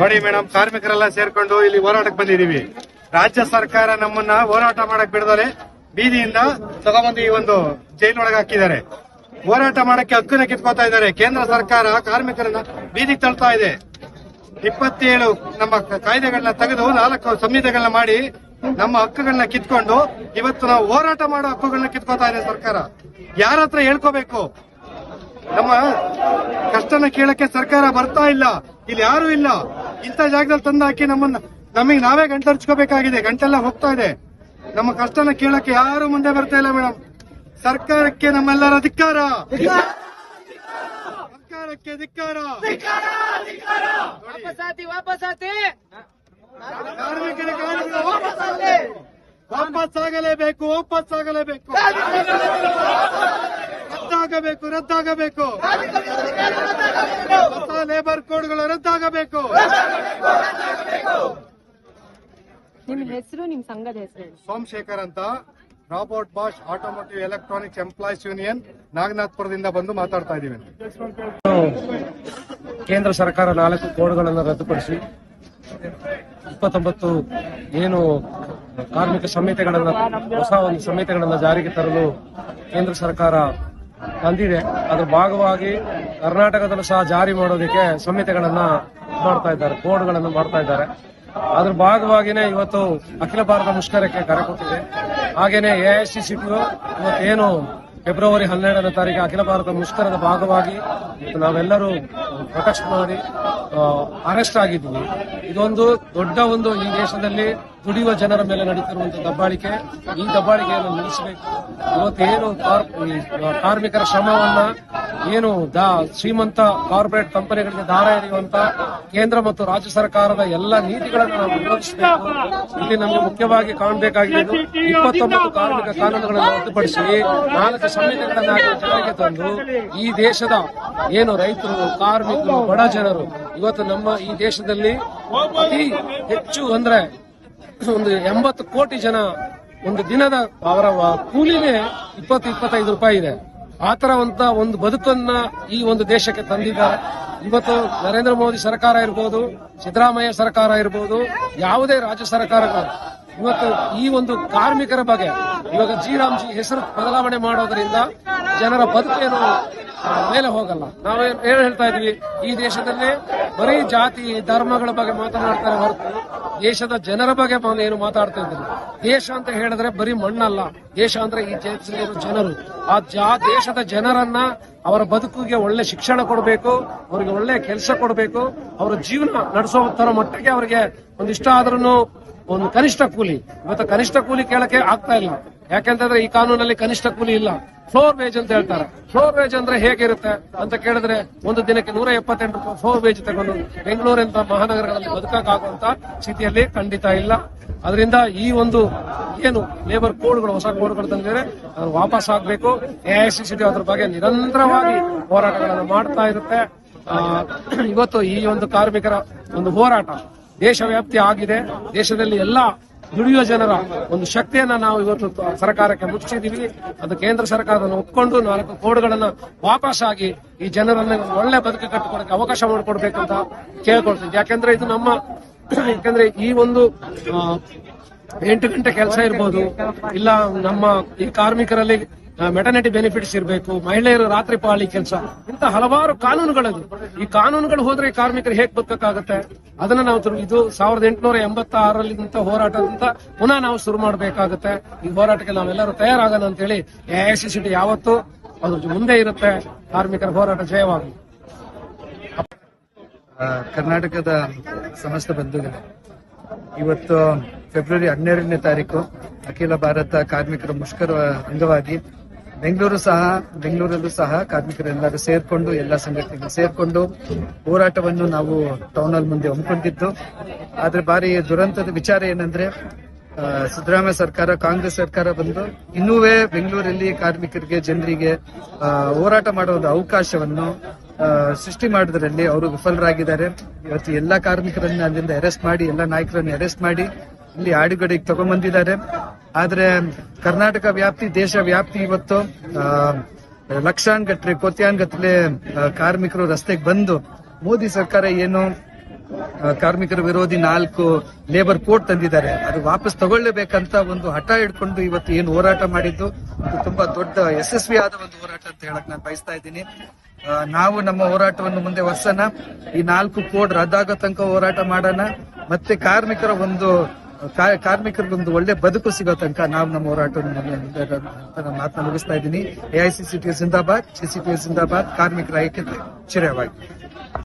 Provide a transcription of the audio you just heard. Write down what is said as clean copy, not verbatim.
ನೋಡಿ ಮೇಡಮ್, ಕಾರ್ಮಿಕರೆಲ್ಲ ಸೇರ್ಕೊಂಡು ಇಲ್ಲಿ ಹೋರಾಟಕ್ಕೆ ಬಂದಿದೀವಿ. ರಾಜ್ಯ ಸರ್ಕಾರ ನಮ್ಮನ್ನ ಹೋರಾಟ ಮಾಡಕ್ ಬಿಡದಲೆ ಬೀದಿಯಿಂದ ತಗೊಂಡ್ಬಂದು ಈ ಒಂದು ಜೈಲೊಳಗೆ ಹಾಕಿದ್ದಾರೆ. ಹೋರಾಟ ಮಾಡಕ್ಕೆ ಹಕ್ಕನ್ನ ಕಿತ್ಕೋತಾ ಇದ್ದಾರೆ. ಕೇಂದ್ರ ಸರ್ಕಾರ ಕಾರ್ಮಿಕರನ್ನ ಬೀದಿಗೆ ತಳ್ತಾ ಇದೆ. 27 ನಮ್ಮ ಕಾಯ್ದೆಗಳನ್ನ ತೆಗೆದು 4 ಸಂಹಿತೆಗಳನ್ನ ಮಾಡಿ ನಮ್ಮ ಹಕ್ಕುಗಳನ್ನ ಕಿತ್ಕೊಂಡು ಇವತ್ತು ನಾವು ಹೋರಾಟ ಮಾಡೋ ಹಕ್ಕುಗಳನ್ನ ಕಿತ್ಕೋತಾ ಇದೆ ಸರ್ಕಾರ. ಯಾರ ಹತ್ರ ಹೇಳ್ಕೋಬೇಕು? ನಮ್ಮ ಕಷ್ಟನ ಕೇಳಕ್ಕೆ ಸರ್ಕಾರ ಬರ್ತಾ ಇಲ್ಲ. ಇಲ್ಲಿ ಯಾರು ಇಲ್ಲ. ಇಂಥ ಜಾಗದಲ್ಲಿ ತಂದು ಹಾಕಿ ನಮಗೆ ನಾವೇ ಗಂಟರ್ಚ್ಕೋಬೇಕಾಗಿದೆ. ಗಂಟೆಲ್ಲ ಹೋಗ್ತಾ ಇದೆ. ನಮ್ಮ ಕಷ್ಟನ ಕೇಳಕ್ಕೆ ಯಾರು ಮುಂದೆ ಬರ್ತಾ ಇಲ್ಲ ಮೇಡಮ್. ಸರ್ಕಾರಕ್ಕೆ ನಮ್ಮೆಲ್ಲರ ಧಿಕ್ಕಾರ. ಸರ್ಕಾರಕ್ಕೆ ಧಿಕ್ಕಾರ. ಕಾರ್ಮಿಕರಿಗೆ ವಾಪಸ್ಸಾಗಲೇಬೇಕು. ರದ್ದಾಗಬೇಕು. ಹೊಸ ಲೇಬರ್ ಕೋಡ್ಗಳು ರದ್ದಾಗಬೇಕು. ನಿಮ್ಮ ಹೆಸರು, ನಿಮ್ಮ ಸಂಘದ ಹೆಸರು? ಸೋಮಶೇಖರ್ ಅಂತ, Robert Bosch automotive electronics employees union, ನಾಗನಾಥ್ಪುರದಿಂದ ಬಂದು ಮಾತಾಡ್ತಾ ಇದ್ದೀವಿ. ಕೇಂದ್ರ ಸರ್ಕಾರ 4 ಕೋಡ್ಗಳನ್ನು ರದ್ದುಪಡಿಸಿ 29 ಏನು ಕಾರ್ಮಿಕ ಸಂಹಿತೆಗಳನ್ನ, ಹೊಸ ಒಂದು ಸಂಹಿತೆಗಳನ್ನ ಜಾರಿಗೆ ತರಲು ಕೇಂದ್ರ ಸರ್ಕಾರ ತಂದಿದೆ. ಅದರ ಭಾಗವಾಗಿ ಕರ್ನಾಟಕದಲ್ಲೂ ಸಹ ಜಾರಿ ಮಾಡೋದಕ್ಕೆ ಸಂಹಿತೆಗಳನ್ನ ಮಾಡ್ತಾ ಇದ್ದಾರೆ, ಕೋಡ್ಗಳನ್ನು ಮಾಡ್ತಾ ಇದ್ದಾರೆ. ಅದ್ರ ಭಾಗವಾಗಿನೇ ಇವತ್ತು ಅಖಿಲ ಭಾರತ ಮುಷ್ಕರಕ್ಕೆ ಕರೆ ಕೊಟ್ಟಿದೆ. ಹಾಗೇನೆ AICCTU ಇವತ್ತೇನು ಫೆಬ್ರವರಿ 12ನೇ ತಾರೀಕು ಅಖಿಲ ಭಾರತ ಮುಷ್ಕರದ ಭಾಗವಾಗಿ ನಾವೆಲ್ಲರೂ ಪ್ರೊಟೆಸ್ಟ್ ಮಾಡಿ ಅರೆಸ್ಟ್ ಆಗಿದ್ವಿ. ಇದೊಂದು ದೊಡ್ಡ ಒಂದು ಈ ದೇಶದಲ್ಲಿ ದುಡಿಯುವ ಜನರ ಮೇಲೆ ನಡೀತಿರುವಂತಹ ದಬ್ಬಾಳಿಕೆ. ಈ ದಬ್ಬಾಳಿಕೆಯನ್ನು ನಿಲ್ಲಿಸಬೇಕು. ಇವತ್ತೇನು ಕಾರ್ಮಿಕರ ಶ್ರಮವನ್ನ ಏನು ಶ್ರೀಮಂತ ಕಾರ್ಪೊರೇಟ್ ಕಂಪನಿಗಳಿಗೆ ದಾರ ಎರೆಯುವಂತ ಕೇಂದ್ರ ಮತ್ತು ರಾಜ್ಯ ಸರ್ಕಾರದ ಎಲ್ಲ ನೀತಿಗಳನ್ನು ನಾವು ವಿರೋಧಿಸಬೇಕು. ಇಲ್ಲಿ ನಮಗೆ ಮುಖ್ಯವಾಗಿ ಕಾಣಬೇಕಾಗಿದ್ದು 29 ಕಾರ್ಮಿಕ ಕಾನೂನುಗಳನ್ನು ರದ್ದುಪಡಿಸಿ 4 ಸಂಹಿತೆಗಳನ್ನ ಜಾರಿಗೆ ತಂದು ಈ ದೇಶದ ಏನು ರೈತರು, ಕಾರ್ಮಿಕರು, ಬಡ ಜನರು ಇವತ್ತು ನಮ್ಮ ಈ ದೇಶದಲ್ಲಿ ಅತಿ ಹೆಚ್ಚು ಅಂದ್ರೆ ಒಂದು 80 ಕೋಟಿ ಜನ ಒಂದು ದಿನದ ಅವರ ಕೂಲಿನೇ 20-25 ರೂಪಾಯಿ ಇದೆ. ಆತರ ಒಂದು ಬದುಕನ್ನ ಈ ಒಂದು ದೇಶಕ್ಕೆ ತಂದಿದ್ದಾರೆ. ಇವತ್ತು ನರೇಂದ್ರ ಮೋದಿ ಸರ್ಕಾರ ಇರ್ಬೋದು, ಸಿದ್ದರಾಮಯ್ಯ ಸರ್ಕಾರ ಇರ್ಬೋದು, ಯಾವುದೇ ರಾಜ್ಯ ಸರ್ಕಾರಗಳು ಇವತ್ತು ಈ ಒಂದು ಕಾರ್ಮಿಕರ ಬಗ್ಗೆ ಇವಾಗ ಜಿ ಹೆಸರು ಬದಲಾವಣೆ ಮಾಡೋದ್ರಿಂದ ಜನರ ಬದುಕೇನು ಮೇಲೆ ಹೋಗಲ್ಲ. ನಾವೇನು ಹೇಳ್ತಾ ಇದ್ವಿ, ಈ ದೇಶದಲ್ಲಿ ಬರೀ ಜಾತಿ ಧರ್ಮಗಳ ಬಗ್ಗೆ ಮಾತನಾಡ್ತಾರೆ ಹೊರತು ದೇಶದ ಜನರ ಬಗ್ಗೆ ಏನು ಮಾತಾಡ್ತಾ ಇದ್ರು. ದೇಶ ಅಂತ ಹೇಳಿದ್ರೆ ಬರೀ ಮಣ್ಣಲ್ಲ, ದೇಶ ಅಂದ್ರೆ ಈ ದೇಶದಲ್ಲಿರೋ ಜನರು. ಆ ದೇಶದ ಜನರನ್ನ ಅವರ ಬದುಕಿಗೆ ಒಳ್ಳೆ ಶಿಕ್ಷಣ ಕೊಡಬೇಕು, ಅವರಿಗೆ ಒಳ್ಳೆ ಕೆಲಸ ಕೊಡಬೇಕು, ಅವರ ಜೀವನ ನಡೆಸೋ ತರ ಮಟ್ಟಿಗೆ ಅವರಿಗೆ ಒಂದಿಷ್ಟ ಆದ್ರೂ ಒಂದು ಕನಿಷ್ಠ ಕೂಲಿ. ಇವತ್ತು ಕನಿಷ್ಠ ಕೂಲಿ ಕೇಳಕ್ಕೆ ಆಗ್ತಾ ಇಲ್ಲ. ಯಾಕೆಂತಂದ್ರೆ ಈ ಕಾನೂನಲ್ಲಿ ಕನಿಷ್ಠ ಕೂಲಿ ಇಲ್ಲ, ಫ್ಲೋರ್ ವೇಜ್ ಅಂತ ಹೇಳ್ತಾರೆ. ಫ್ಲೋರ್ ವೇಜ್ ಅಂದ್ರೆ ಹೇಗಿರುತ್ತೆ ಅಂತ ಕೇಳಿದ್ರೆ ಒಂದು ದಿನಕ್ಕೆ 178 ರೂಪಾಯಿ ಫ್ಲೋರ್ ವೇಜ್ ತಗೊಂಡು ಬೆಂಗಳೂರಂತ ಮಹಾನಗರಗಳಲ್ಲಿ ಬದುಕಕ್ಕಾಗುವಂತ ಸ್ಥಿತಿಯಲ್ಲಿ ಖಂಡಿತ ಇಲ್ಲ. ಅದರಿಂದ ಈ ಒಂದು ಏನು ಲೇಬರ್ ಕೋಡ್ಗಳು, ಹೊಸ ಕೋಡ್ಗಳು ತಂದಿದ್ದಾರೆ, ಅದು ವಾಪಸ್ ಆಗ್ಬೇಕು. AICCTU ಅದ್ರ ಬಗ್ಗೆ ನಿರಂತರವಾಗಿ ಹೋರಾಟಗಳನ್ನು ಮಾಡ್ತಾ ಇರುತ್ತೆ. ಇವತ್ತು ಈ ಒಂದು ಕಾರ್ಮಿಕರ ಒಂದು ಹೋರಾಟ ದೇಶವ್ಯಾಪ್ತಿ ಆಗಿದೆ. ದೇಶದಲ್ಲಿ ಎಲ್ಲಾ ದುಡಿಯುವ ಜನರ ಒಂದು ಶಕ್ತಿಯನ್ನ ನಾವು ಇವತ್ತು ಸರ್ಕಾರಕ್ಕೆ ಮುಟ್ಟಿಸಿದೀವಿ. ಅದು ಕೇಂದ್ರ ಸರ್ಕಾರವನ್ನು ಒಪ್ಪಿಕೊಂಡು 4 ಕೋಡ್ಗಳನ್ನ ವಾಪಸ್ ಆಗಿ ಈ ಜನರನ್ನ ಒಳ್ಳೆ ಬದುಕು ಕಟ್ಟಿಕೊಡಕ್ಕೆ ಅವಕಾಶ ಮಾಡಿಕೊಡ್ಬೇಕಂತ ಕೇಳ್ಕೊಳ್ತೀವಿ. ಯಾಕೆಂದ್ರೆ ಇದು ಯಾಕಂದ್ರೆ ಈ ಒಂದು 8 ಗಂಟೆ ಕೆಲಸ ಇರ್ಬೋದು, ಇಲ್ಲ ನಮ್ಮ ಈ ಕಾರ್ಮಿಕರಲ್ಲಿ ಮೆಟರ್ನಿಟಿ ಬೆನಿಫಿಟ್ಸ್ ಇರಬೇಕು, ಮಹಿಳೆಯರು ರಾತ್ರಿ ಪಾಳಿ ಕೆಲಸ, ಇಂತ ಹಲವಾರು ಕಾನೂನುಗಳದು. ಈ ಕಾನೂನುಗಳು ಹೋದ್ರೆ ಈ ಕಾರ್ಮಿಕರು ಹೇಗೆ ಬದುಕಕ್ಕಾಗತ್ತೆ? ಅದನ್ನ ನಾವು ಇದು 1886 ಹೋರಾಟದಿಂದ ಪುನಃ ನಾವು ಶುರು ಮಾಡಬೇಕಾಗುತ್ತೆ. ಈ ಹೋರಾಟಕ್ಕೆ ನಾವೆಲ್ಲರೂ ತಯಾರಾಗೋಣ ಅಂತೇಳಿ AICCTU ಯಾವತ್ತೂ ಅದ್ರ ಮುಂದೆ ಇರುತ್ತೆ. ಕಾರ್ಮಿಕರ ಹೋರಾಟ ಜಯವಾಗಲಿ. ಕರ್ನಾಟಕದ ಸಮಸ್ತ ಬಂಧುಗಳೇ, ಇವತ್ತು ಫೆಬ್ರವರಿ 12ನೇ ತಾರೀಕು ಅಖಿಲ ಭಾರತ ಕಾರ್ಮಿಕರ ಮುಷ್ಕರ ಅಂಗವಾಗಿ ಬೆಂಗಳೂರಲ್ಲೂ ಸಹ ಕಾರ್ಮಿಕರೆಲ್ಲರೂ ಸೇರ್ಕೊಂಡು, ಎಲ್ಲ ಸಂಘಟನೆಗಳು ಸೇರ್ಕೊಂಡು ಹೋರಾಟವನ್ನು ನಾವು ಟೌನ್ ಹಾಲ್ ಮುಂದೆ ಹಮ್ಮಿಕೊಂಡಿದ್ದು. ಆದ್ರೆ ಭಾರಿ ದುರಂತದ ವಿಚಾರ ಏನಂದ್ರೆ, ಸಿದ್ದರಾಮಯ್ಯ ಸರ್ಕಾರ, ಕಾಂಗ್ರೆಸ್ ಸರ್ಕಾರ ಬಂದು ಇನ್ನೂ ಬೆಂಗಳೂರಲ್ಲಿ ಕಾರ್ಮಿಕರಿಗೆ, ಜನರಿಗೆ ಹೋರಾಟ ಮಾಡೋ ಒಂದು ಅವಕಾಶವನ್ನು ಸೃಷ್ಟಿ ಮಾಡೋದ್ರಲ್ಲಿ ಅವರು ವಿಫಲರಾಗಿದ್ದಾರೆ. ಇವತ್ತು ಎಲ್ಲಾ ಕಾರ್ಮಿಕರನ್ನ ಅಲ್ಲಿಂದ ಅರೆಸ್ಟ್ ಮಾಡಿ, ಎಲ್ಲಾ ನಾಯಕರನ್ನ ಅರೆಸ್ಟ್ ಮಾಡಿ ಇಲ್ಲಿ ಆಡುಗಡೆಗೆ ತಗೊಂಡ್ಬಂದಿದ್ದಾರೆ. ಆದ್ರೆ ಕರ್ನಾಟಕ ವ್ಯಾಪ್ತಿ, ದೇಶ ವ್ಯಾಪ್ತಿ ಇವತ್ತು ಲಕ್ಷಾನ್ಗಟ್ಲೆ, ಕೋಟ್ಯಾನ್ಗಟ್ಲೆ ಕಾರ್ಮಿಕರು ರಸ್ತೆಗೆ ಬಂದು ಮೋದಿ ಸರ್ಕಾರ ಏನು ಕಾರ್ಮಿಕರ ವಿರೋಧಿ 4 ಲೇಬರ್ ಕೋಡ್ ತಂದಿದ್ದಾರೆ. ಅದು ವಾಪಸ್ ತಗೊಳ್ಳೇಬೇಕಂತ ಒಂದು ಹಠ ಹಿಡ್ಕೊಂಡು ಇವತ್ತು ಏನು ಹೋರಾಟ ಮಾಡಿದ್ದು ಅದು ತುಂಬಾ ದೊಡ್ಡ ಯಶಸ್ವಿ ಆದ ಒಂದು ಹೋರಾಟ ಅಂತ ಹೇಳಕ್ ನಾನು ಬಯಸ್ತಾ ಇದ್ದೀನಿ. ನಾವು ನಮ್ಮ ಹೋರಾಟವನ್ನು ಮುಂದೆ ವರ್ಷನ ಈ 4 ಕೋಡ್ ರದ್ದಾಗೋ ತನಕ ಹೋರಾಟ ಮಾಡೋಣ. ಮತ್ತೆ ಕಾರ್ಮಿಕರಿಗೊಂದು ಒಳ್ಳೆ ಬದುಕು ಸಿಗೋ ತನಕ ನಾವು ನಮ್ಮ ಹೋರಾಟವನ್ನು ಮಾತನ್ನ ಮುಗಿಸ್ತಾ ಇದ್ದೀನಿ. AICCTU ಜಿಂದಾಬಾದ್, CCTU ಜಿಂದಾಬಾದ್, ಕಾರ್ಮಿಕರ ಐಕ್ಯತೆ ಚಿರವಾಗಿ.